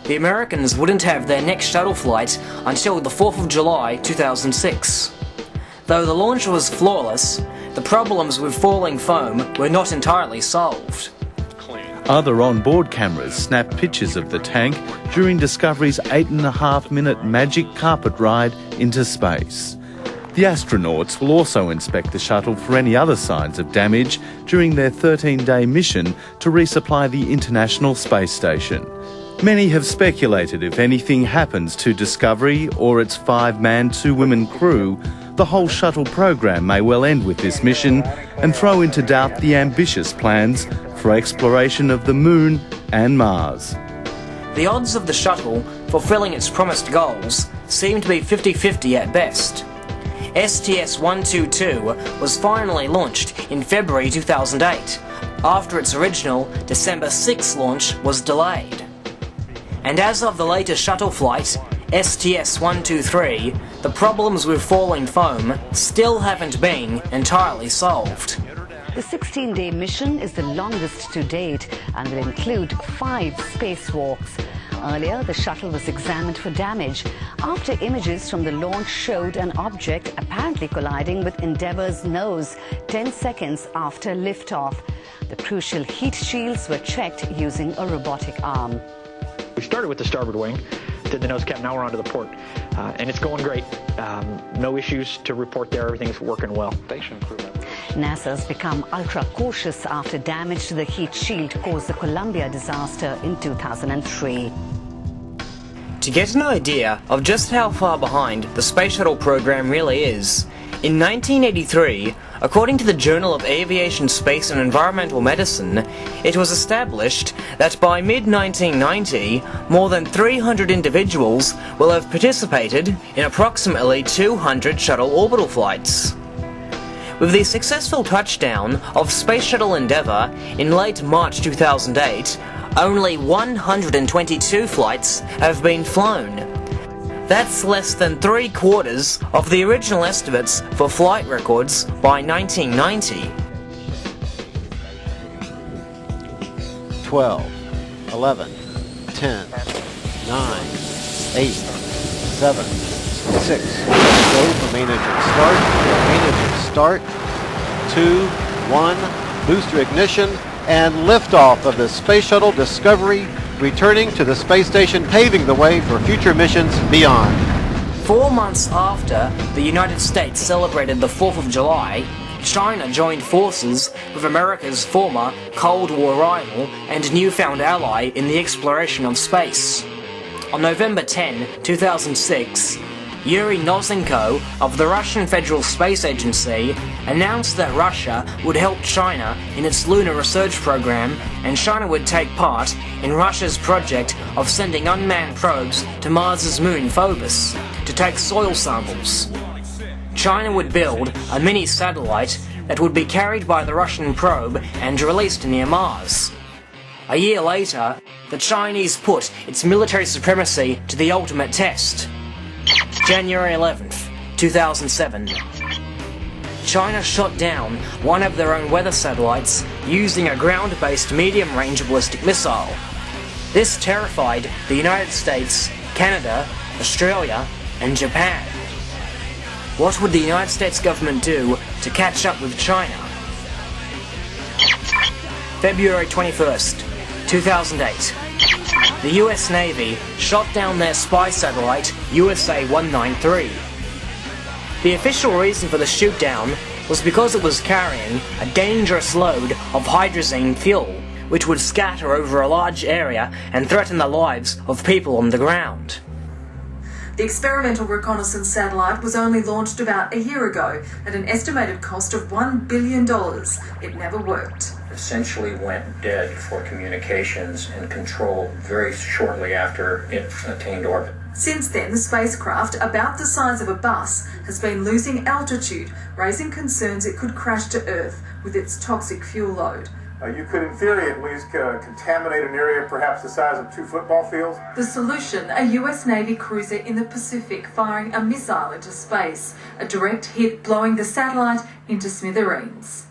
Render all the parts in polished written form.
the Americans wouldn't have their next shuttle flight until the 4th of July 2006. Though the launch was flawless, the problems with falling foam were not entirely solved. Other on-board cameras snapped pictures of the tank during Discovery's 8.5-minute magic carpet ride into space. The astronauts will also inspect the shuttle for any other signs of damage during their 13-day mission to resupply the International Space Station. Many have speculated if anything happens to Discovery or its 5-man, 2-women crew, the whole shuttle program may well end with this mission and throw into doubt the ambitious plans for exploration of the Moon and Mars. The odds of the shuttle fulfilling its promised goals seem to be 50-50 at best. STS-122 was finally launched in February 2008, after its original December 6 launch was delayed. And as of the latest shuttle flight, STS-123, the problems with falling foam still haven't been entirely solved. The 16-day mission is the longest to date and will include 5 spacewalks. Earlier, the shuttle was examined for damage after images from the launch showed an object apparently colliding with Endeavour's nose 10 seconds after liftoff. The crucial heat shields were checked using a robotic arm. We started with the starboard wing, did the nose cap, now we're onto the port, and it's going great. No issues to report there, everything's working well. NASA's become ultra-cautious after damage to the heat shield caused the Columbia disaster in 2003. To get an idea of just how far behind the Space Shuttle program really is, in 1983, according to the Journal of Aviation, Space and Environmental Medicine, it was established that by mid-1990, more than 300 individuals will have participated in approximately 200 shuttle orbital flights. With the successful touchdown of Space Shuttle Endeavour in late March 2008, only 122 flights have been flown. That's less than 3/4 of the original estimates for flight records by 1990. 12, 11, 10, 9, 8, 7, 6. Go for main engine start. Main engine start. 2, 1. Booster ignition and liftoff of the Space Shuttle Discovery, returning to the space station, paving the way for future missions beyond. 4 months after the United States celebrated the 4th of July, China joined forces with America's former Cold War rival and newfound ally in the exploration of space. On November 10, 2006, Yuri Nosenko of the Russian Federal Space Agency announced that Russia would help China in its lunar research program, and China would take part in Russia's project of sending unmanned probes to Mars's moon Phobos to take soil samples. China would build a mini-satellite that would be carried by the Russian probe and released near Mars. A year later, the Chinese put its military supremacy to the ultimate test. January 11th, 2007. China shot down one of their own weather satellites using a ground-based medium-range ballistic missile. This terrified the United States, Canada, Australia, and Japan. What would the United States government do to catch up with China? February 21st, 2008. The US Navy shot down their spy satellite, USA-193. The official reason for the shoot-down was because it was carrying a dangerous load of hydrazine fuel, which would scatter over a large area and threaten the lives of people on the ground. The experimental reconnaissance satellite was only launched about a year ago at an estimated cost of $1 billion. It never worked. Essentially went dead for communications and control very shortly after it attained orbit. Since then, the spacecraft, about the size of a bus, has been losing altitude, raising concerns it could crash to Earth with its toxic fuel load. You could, in theory, at least contaminate an area perhaps the size of 2 football fields. The solution, a US Navy cruiser in the Pacific firing a missile into space, a direct hit blowing the satellite into smithereens.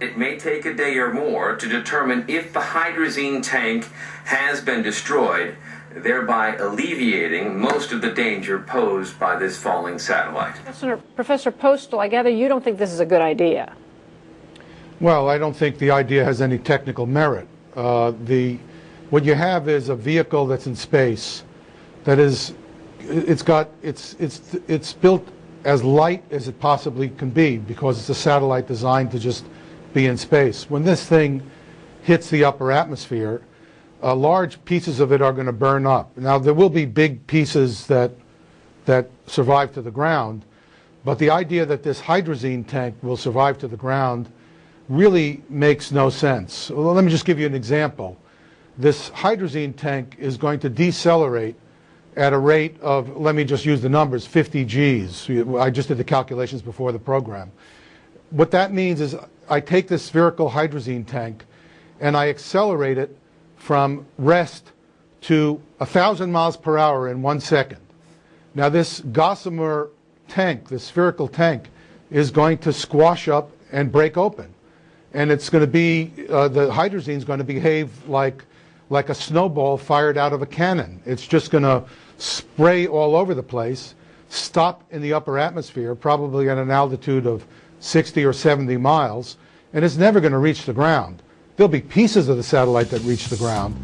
It may take a day or more to determine if the hydrazine tank has been destroyed. thereby alleviating most of the danger posed by this falling satellite. Professor Postel, I gather you don't think this is a good idea. Well, I don't think the idea has any technical merit. What you have is a vehicle that's in space that is, it's built as light as it possibly can be because it's a satellite designed to just be in space. When this thing hits the upper atmosphere, large pieces of it are going to burn up. Now, there will be big pieces that survive to the ground, but the idea that this hydrazine tank will survive to the ground really makes no sense. Well, let me just give you an example. This hydrazine tank is going to decelerate at a rate of, let me just use the numbers, 50 Gs. I just did the calculations before the program. What that means is I take this spherical hydrazine tank and I accelerate it from rest to 1,000 miles per hour in 1 second. Now this gossamer tank, this spherical tank, is going to squash up and break open. And it's going to be, the hydrazine is going to behave like a snowball fired out of a cannon. It's just going to spray all over the place, stop in the upper atmosphere, probably at an altitude of 60 or 70 miles, and it's never going to reach the ground. There'll be pieces of the satellite that reach the ground,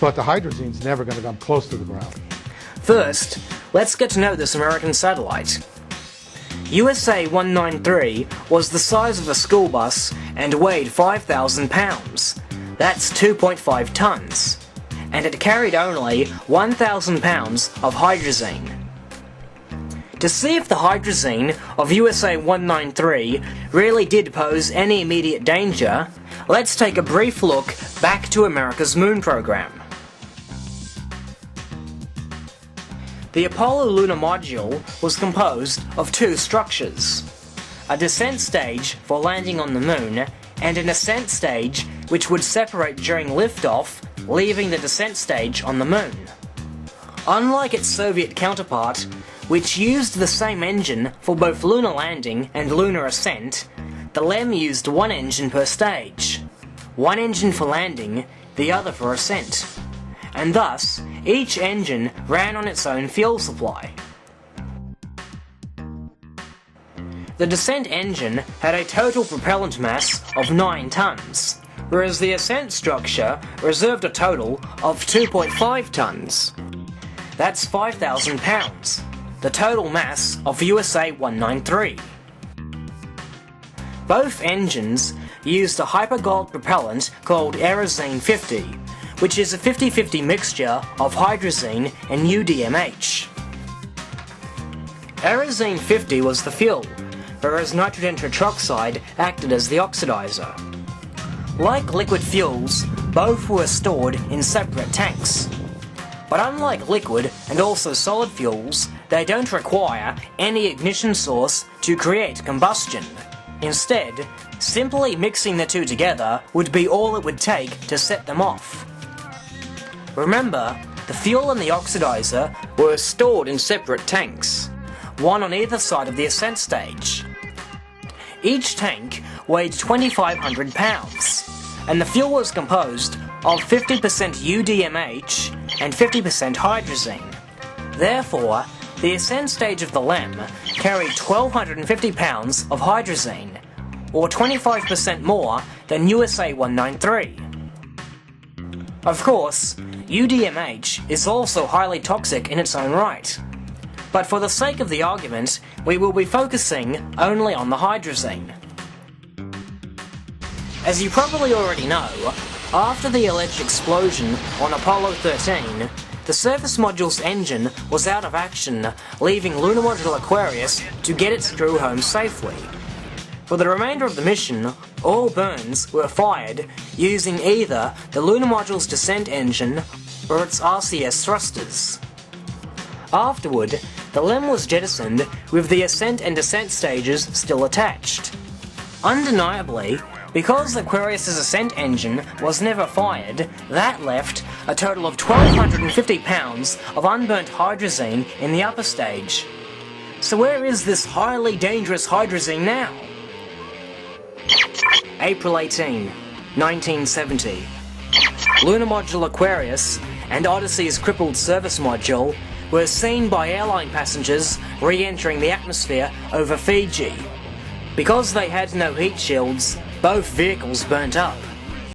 but the hydrazine's never going to come close to the ground. First, let's get to know this American satellite. USA 193 was the size of a school bus and weighed 5,000 pounds. That's 2.5 tons. And it carried only 1,000 pounds of hydrazine. To see if the hydrazine of USA 193 really did pose any immediate danger, let's take a brief look back to America's moon program. The Apollo lunar module was composed of two structures: a descent stage for landing on the moon, and an ascent stage which would separate during liftoff, leaving the descent stage on the moon. Unlike its Soviet counterpart, which used the same engine for both lunar landing and lunar ascent, the LEM used one engine per stage. One engine for landing, the other for ascent. And thus, each engine ran on its own fuel supply. The descent engine had a total propellant mass of 9 tons, whereas the ascent structure reserved a total of 2.5 tons. That's 5,000 pounds, the total mass of USA 193. Both engines used a hypergold propellant called Aerozine 50, which is a 50-50 mixture of hydrazine and UDMH. Aerozine 50 was the fuel, whereas nitrogen tetroxide acted as the oxidizer. Like liquid fuels, both were stored in separate tanks. But unlike liquid and also solid fuels, they don't require any ignition source to create combustion. Instead, simply mixing the two together would be all it would take to set them off. Remember, the fuel and the oxidizer were stored in separate tanks, one on either side of the ascent stage. Each tank weighed 2,500 pounds, and the fuel was composed of 50% UDMH and 50% hydrazine. Therefore, the ascent stage of the LEM carried 1,250 pounds of hydrazine, or 25% more than USA 193. Of course, UDMH is also highly toxic in its own right. But for the sake of the argument, we will be focusing only on the hydrazine. As you probably already know, after the alleged explosion on Apollo 13, the surface module's engine was out of action, leaving Lunar Module Aquarius to get its crew home safely. For the remainder of the mission, all burns were fired using either the Lunar Module's descent engine or its RCS thrusters. Afterward, the LEM was jettisoned with the ascent and descent stages still attached. Undeniably, because Aquarius's ascent engine was never fired, that left a total of 1,250 pounds of unburnt hydrazine in the upper stage. So where is this highly dangerous hydrazine now? April 18, 1970. Lunar Module Aquarius and Odyssey's crippled service module were seen by airline passengers re-entering the atmosphere over Fiji. Because they had no heat shields, both vehicles burnt up.